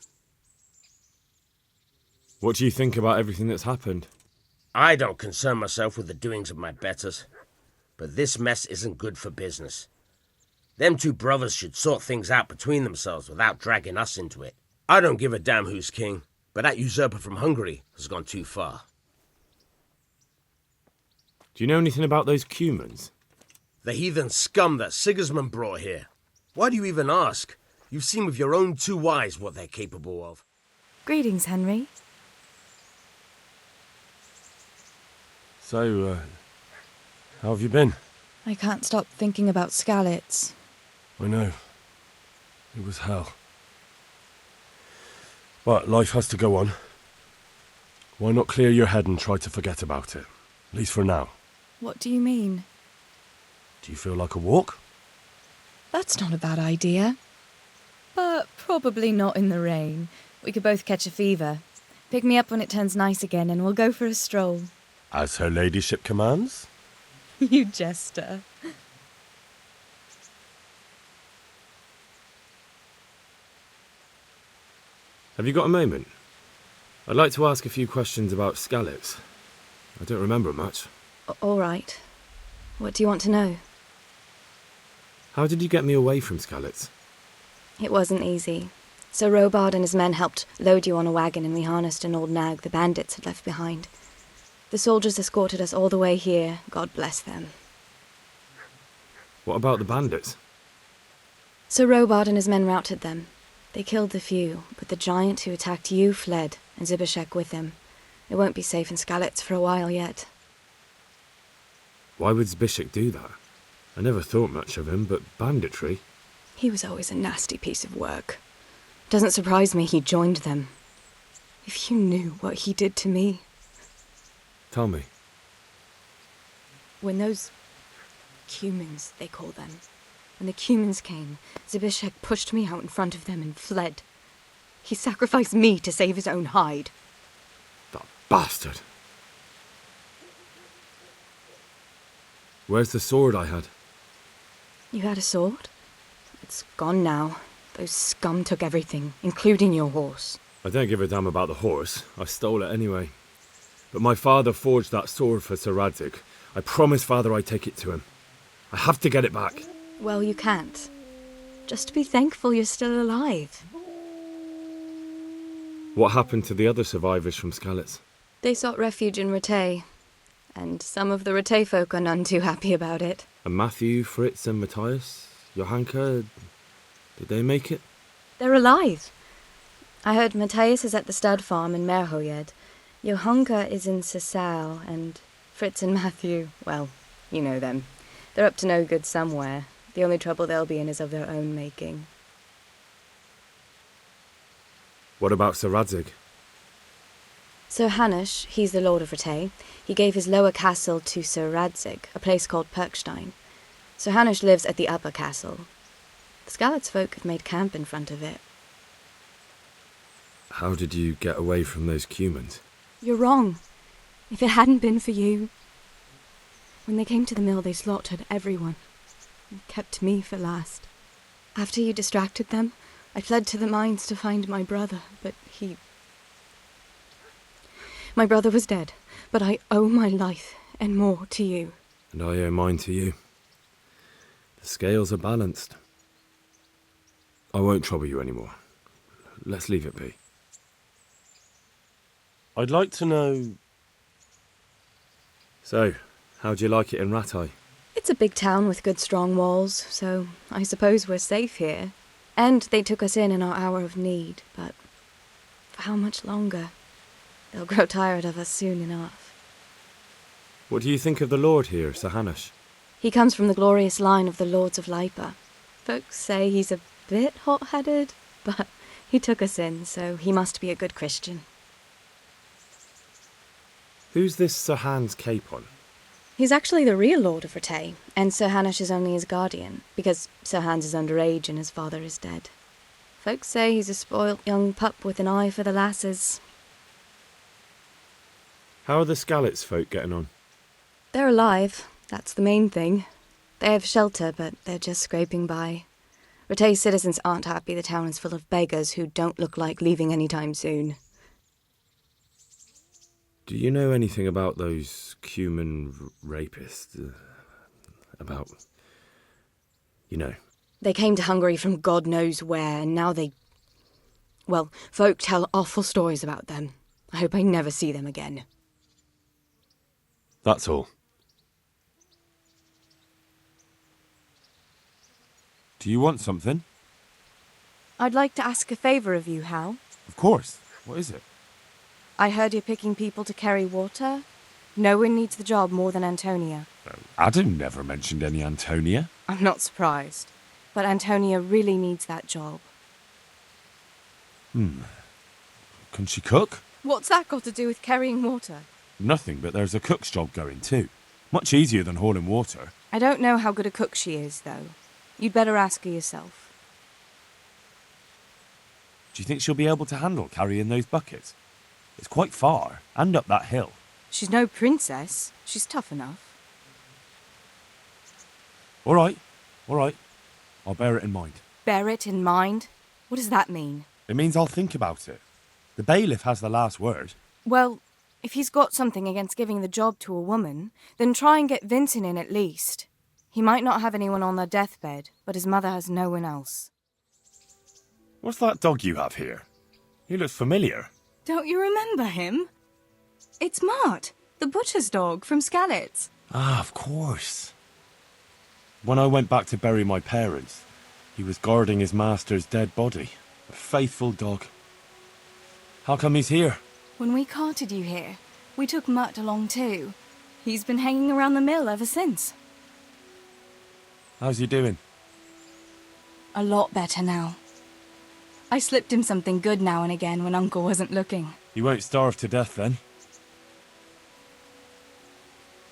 What do you think about everything that's happened? I don't concern myself with the doings of my betters, but this mess isn't good for business. Them two brothers should sort things out between themselves without dragging us into it. I don't give a damn who's king, but that usurper from Hungary has gone too far. Do you know anything about those Cumans? The heathen scum that Sigismund brought here. Why do you even ask? You've seen with your own two eyes what they're capable of. Greetings, Henry. So, how have you been? I can't stop thinking about Skalitz. I know. It was hell. But life has to go on. Why not clear your head and try to forget about it? At least for now. What do you mean? Do you feel like a walk? That's not a bad idea. But probably not in the rain. We could both catch a fever. Pick me up when it turns nice again and we'll go for a stroll. As her ladyship commands? You jester. Have you got a moment? I'd like to ask a few questions about Skalitz. I don't remember much. All right. What do you want to know? How did you get me away from Skalitz? It wasn't easy. Sir Robard and his men helped load you on a wagon and we harnessed an old nag the bandits had left behind. The soldiers escorted us all the way here, God bless them. What about the bandits? Sir Robard and his men routed them. They killed the few, but the giant who attacked you fled, and Zibishek with him. It won't be safe in Skalitz for a while yet. Why would Zbyszek do that? I never thought much of him, but banditry? He was always a nasty piece of work. Doesn't surprise me he joined them. If you knew what he did to me. Tell me. When those Cumans, they call them, when the Cumans came, Zbyszek pushed me out in front of them and fled. He sacrificed me to save his own hide. That bastard! Where's the sword I had? You had a sword? It's gone now. Those scum took everything, including your horse. I don't give a damn about the horse. I stole it anyway. But my father forged that sword for Sir Radzig. I promised father I'd take it to him. I have to get it back. Well, you can't. Just be thankful you're still alive. What happened to the other survivors from Skalitz? They sought refuge in Ratay, and some of the Ratay folk are none too happy about it. And Matthew, Fritz and Matthias? Johanka? Did they make it? They're alive. I heard Matthias is at the stud farm in Merhoyed. Johanka is in Sasau, and Fritz and Matthew, well, you know them. They're up to no good somewhere. The only trouble they'll be in is of their own making. What about Sir Radzig? Sir Hanush, he's the Lord of Rattay. He gave his lower castle to Sir Radzig, a place called Perkstein. Sir Hanush lives at the upper castle. The Skalitz folk have made camp in front of it. How did you get away from those Cumans? You're wrong. If it hadn't been for you... When they came to the mill, they slaughtered everyone. And kept me for last. After you distracted them, I fled to the mines to find my brother, but he... My brother was dead, but I owe my life and more to you. And I owe mine to you. The scales are balanced. I won't trouble you anymore. Let's leave it be. I'd like to know... So, how'd you like it in Rattay? It's a big town with good strong walls, so I suppose we're safe here. And they took us in our hour of need, but for how much longer? They'll grow tired of us soon enough. What do you think of the Lord here, Sir Hanush? He comes from the glorious line of the Lords of Lipa. Folks say he's a bit hot-headed, but he took us in, so he must be a good Christian. Who's this Sir Hans Capon? He's actually the real Lord of Rattay, and Sir Hanush is only his guardian, because Sir Hans is underage and his father is dead. Folks say he's a spoilt young pup with an eye for the lasses. How are the Skalitz folk getting on? They're alive, that's the main thing. They have shelter, but they're just scraping by. Rattay's citizens aren't happy the town is full of beggars who don't look like leaving anytime soon. Do you know anything about those Cuman rapists? About... you know. They came to Hungary from God knows where, and now they... Well, folk tell awful stories about them. I hope I never see them again. That's all. Do you want something? I'd like to ask a favour of you, Hal. Of course. What is it? I heard you're picking people to carry water. No one needs the job more than Antonia. Adam never mentioned any Antonia. I'm not surprised. But Antonia really needs that job. Can she cook? What's that got to do with carrying water? Nothing, but there's a cook's job going too. Much easier than hauling water. I don't know how good a cook she is, though. You'd better ask her yourself. Do you think she'll be able to handle carrying those buckets? It's quite far, and up that hill. She's no princess. She's tough enough. All right. I'll bear it in mind. Bear it in mind? What does that mean? It means I'll think about it. The bailiff has the last word. Well, if he's got something against giving the job to a woman, then try and get Vincent in at least. He might not have anyone on their deathbed, but his mother has no one else. What's that dog you have here? He looks familiar. Don't you remember him? It's Mart, the butcher's dog from Skalitz. Ah, of course. When I went back to bury my parents, he was guarding his master's dead body. A faithful dog. How come he's here? When we carted you here, we took Mart along too. He's been hanging around the mill ever since. How's he doing? A lot better now. I slipped him something good now and again when Uncle wasn't looking. He won't starve to death then.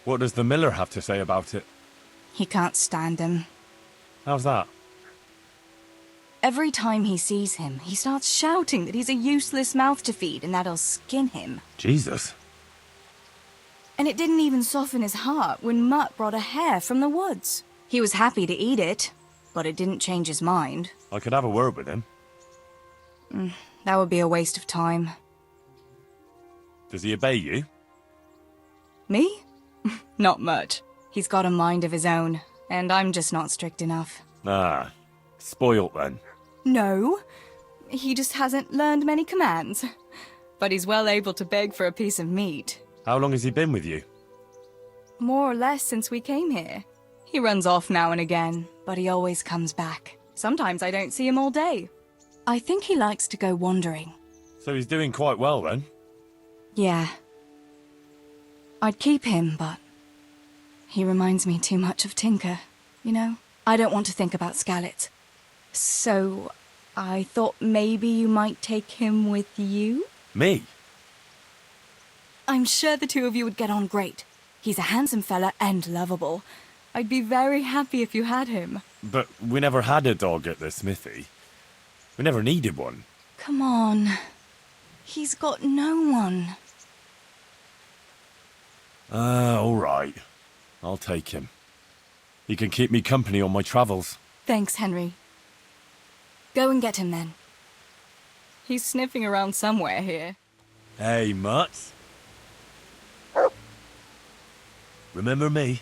What does the miller have to say about it? He can't stand him. How's that? Every time he sees him, he starts shouting that he's a useless mouth to feed and that he'll skin him. Jesus. And it didn't even soften his heart when Mutt brought a hare from the woods. He was happy to eat it, but it didn't change his mind. I could have a word with him. That would be a waste of time. Does he obey you? Me? Not much. He's got a mind of his own, and I'm just not strict enough. Ah, spoilt then. No, he just hasn't learned many commands. But he's well able to beg for a piece of meat. How long has he been with you? More or less since we came here. He runs off now and again, but he always comes back. Sometimes I don't see him all day. I think he likes to go wandering. So he's doing quite well then? Yeah. I'd keep him, but he reminds me too much of Tinker, you know? I don't want to think about Skalitz. So, I thought maybe you might take him with you? Me? I'm sure the two of you would get on great. He's a handsome fella and lovable. I'd be very happy if you had him. But we never had a dog at the smithy. We never needed one. Come on. He's got no one. All right. I'll take him. He can keep me company on my travels. Thanks, Henry. Go and get him then. He's sniffing around somewhere here. Hey, Mutt. Remember me?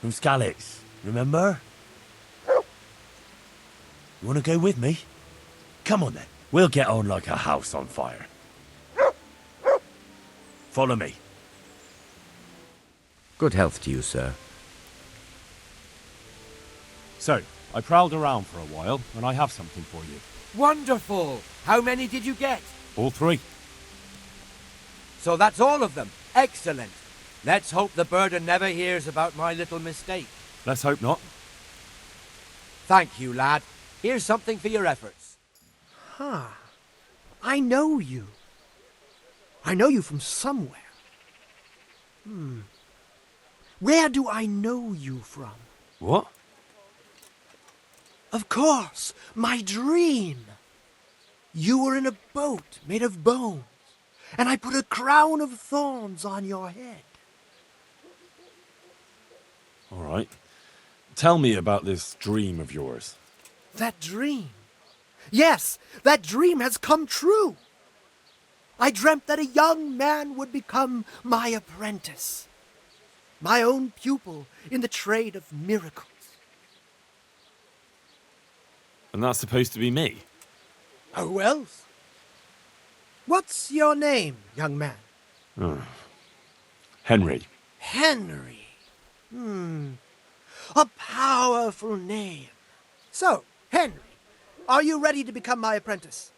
From Scalix, remember? You want to go with me? Come on then. We'll get on like a house on fire. Follow me. Good health to you, sir. So, I prowled around for a while, and I have something for you. Wonderful! How many did you get? All three. So that's all of them. Excellent. Let's hope the burden never hears about my little mistake. Let's hope not. Thank you, lad. Here's something for your efforts. Huh. I know you. I know you from somewhere. Where do I know you from? What? Of course, my dream. You were in a boat made of bones, and I put a crown of thorns on your head. All right. Tell me about this dream of yours. That dream. Yes, that dream has come true. I dreamt that a young man would become my apprentice, my own pupil in the trade of miracles. And that's supposed to be me? Who else? What's your name, young man? Henry. Henry. A powerful name. So, Henry, are you ready to become my apprentice?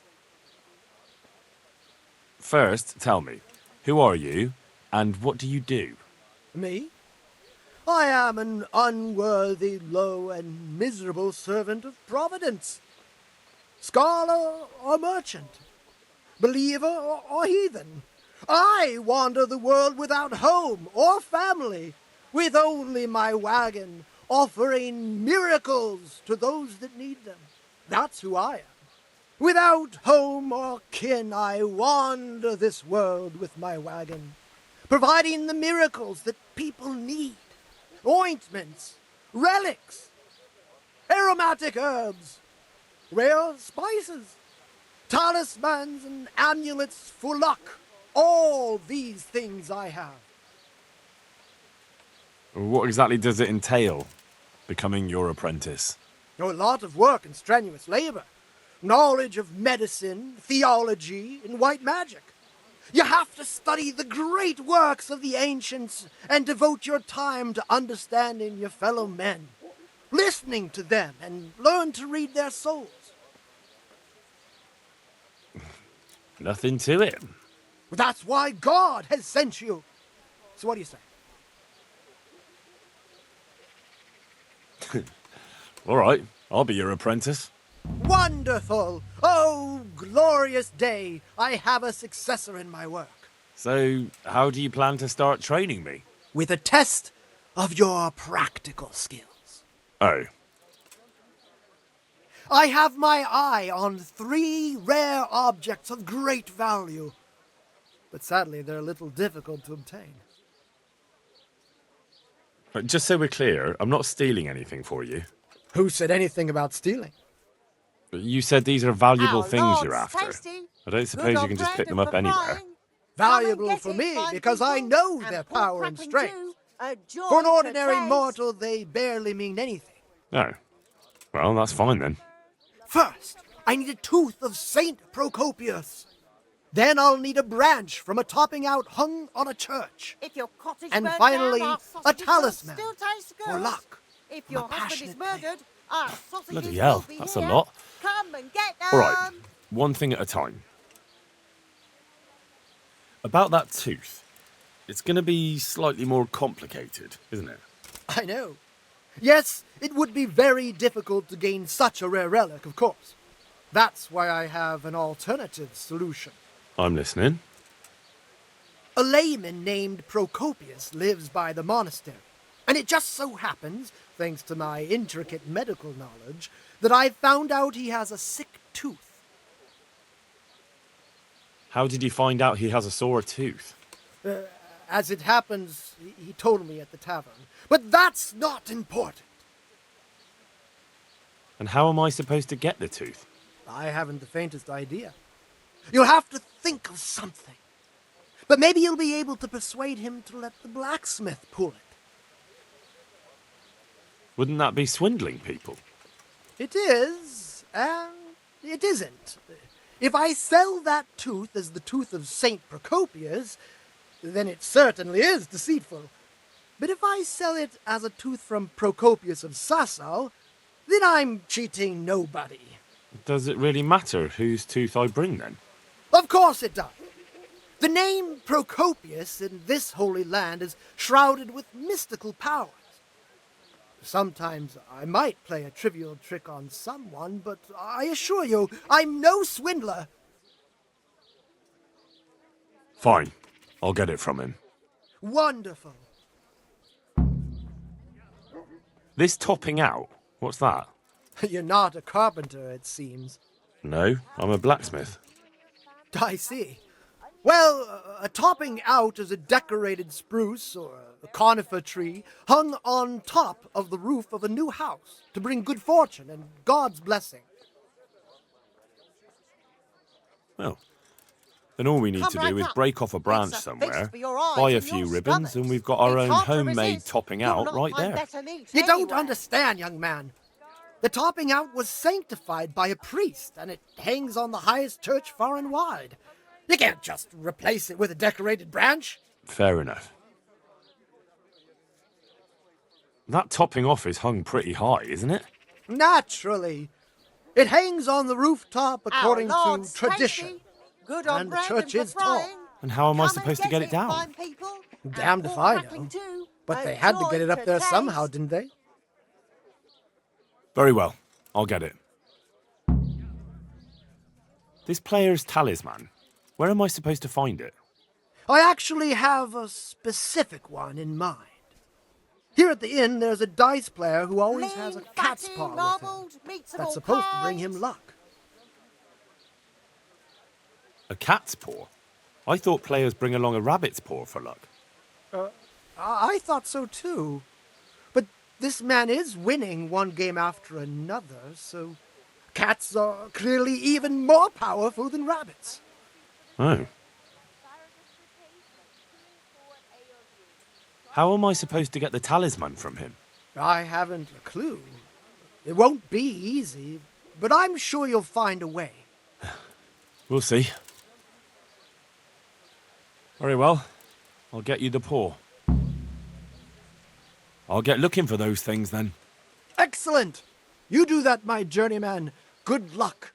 First, tell me, who are you, and what do you do? Me? I am an unworthy, low, and miserable servant of Providence. Scholar or merchant, believer or heathen, I wander the world without home or family, with only my wagon, offering miracles to those that need them. That's who I am. Without home or kin, I wander this world with my wagon, providing the miracles that people need. Ointments, relics, aromatic herbs, rare spices, talismans and amulets for luck. All these things I have. What exactly does it entail, becoming your apprentice? A lot of work and strenuous labor. Knowledge of medicine, theology, and white magic. You have to study the great works of the ancients and devote your time to understanding your fellow men, listening to them, and learn to read their souls. Nothing to it. That's why God has sent you. So what do you say? All right, I'll be your apprentice. Wonderful! Oh, glorious day! I have a successor in my work. So, how do you plan to start training me? With a test of your practical skills. Oh. I have my eye on 3 rare objects of great value, but sadly they're a little difficult to obtain. But just so we're clear, I'm not stealing anything for you. Who said anything about stealing? You said these are valuable Our things Lord's you're after. tasty. I don't suppose you can just pick them up anywhere. Valuable for me because I know their power and strength. For an ordinary mortal, they barely mean anything. Oh. Well, that's fine then. First, I need a tooth of Saint Procopius. Then I'll need a branch from a topping out hung on a church. If your cottage And burns finally, down, our a sausages will talisman still taste good. for luck. If your husband is murdered, our sausages Bloody hell, will be that's here. a lot. Come and get them. All right, one thing at a time. About that tooth, it's going to be slightly more complicated, isn't it? I know. Yes, it would be very difficult to gain such a rare relic, of course. That's why I have an alternative solution. I'm listening. A layman named Procopius lives by the monastery, and it just so happens, thanks to my intricate medical knowledge, that I've found out he has a sick tooth. How did you find out he has a sore tooth? As it happens, he told me at the tavern. But that's not important. And how am I supposed to get the tooth? I haven't the faintest idea. You'll have to think of something. But maybe you'll be able to persuade him to let the blacksmith pull it. Wouldn't that be swindling people? It is, and it isn't. If I sell that tooth as the tooth of Saint Procopius, then it certainly is deceitful. But if I sell it as a tooth from Procopius of Sasau, then I'm cheating nobody. Does it really matter whose tooth I bring then? Of course it does. The name Procopius in this holy land is shrouded with mystical powers. Sometimes I might play a trivial trick on someone, but I assure you, I'm no swindler. Fine. I'll get it from him. Wonderful. This topping out, what's that? You're not a carpenter, it seems. No, I'm a blacksmith. I see. Well, a topping out is a decorated spruce or a conifer tree hung on top of the roof of a new house to bring good fortune and God's blessing. Well, then all we need to do is break off a branch somewhere, buy a few ribbons, and we've got our own homemade topping out right there. You don't understand, young man. The topping out was sanctified by a priest, and it hangs on the highest church far and wide. You can't just replace it with a decorated branch. Fair enough. That topping off is hung pretty high, isn't it? Naturally. It hangs on the rooftop according to tradition. Good and the church is tall. And how am I supposed to get it down? Damned if I know. But they had to get it up there somehow, didn't they? Very well. I'll get it. This player's talisman. Where am I supposed to find it? I actually have a specific one in mind. Here at the inn, there's a dice player who always has a cat's paw with him. That's supposed to bring him luck. A cat's paw? I thought players bring along a rabbit's paw for luck. I thought so too. But this man is winning one game after another, so cats are clearly even more powerful than rabbits. Oh. How am I supposed to get the talisman from him? I haven't a clue. It won't be easy, but I'm sure you'll find a way. We'll see. Very well. I'll get you the paw. I'll get looking for those things then. Excellent! You do that, my journeyman. Good luck.